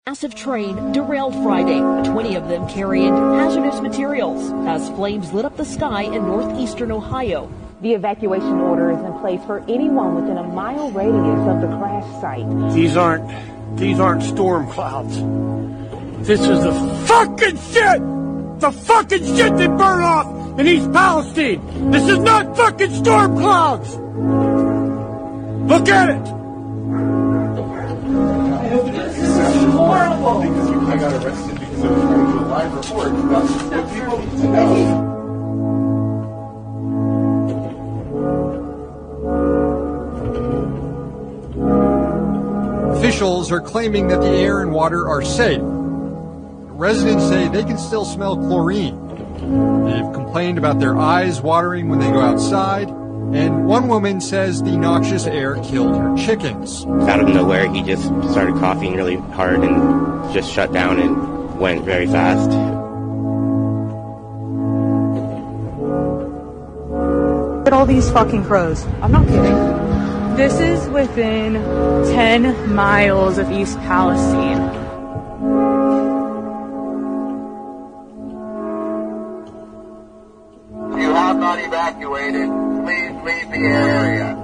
Massive train derailed Friday, 20 of them carrying hazardous materials as flames lit up the sky in northeastern Ohio. The evacuation order is in place for anyone within a mile radius of the crash site. These aren't storm clouds. This is the fucking shit! The fucking shit that burned off in East Palestine! This is not fucking storm clouds! Look at it! Horrible. Because I got arrested because I was trying to do a live report about what people need to know. Officials are claiming that the air and water are safe. Residents say they can still smell chlorine. They've complained about their eyes watering when they go outside, and one woman says the noxious air killed her chickens. Out of nowhere, he just started coughing really hard and just shut down and went very fast. Look at all these fucking crows. I'm not kidding. This is within 10 miles of East Palestine. If you have not evacuated, please leave the area.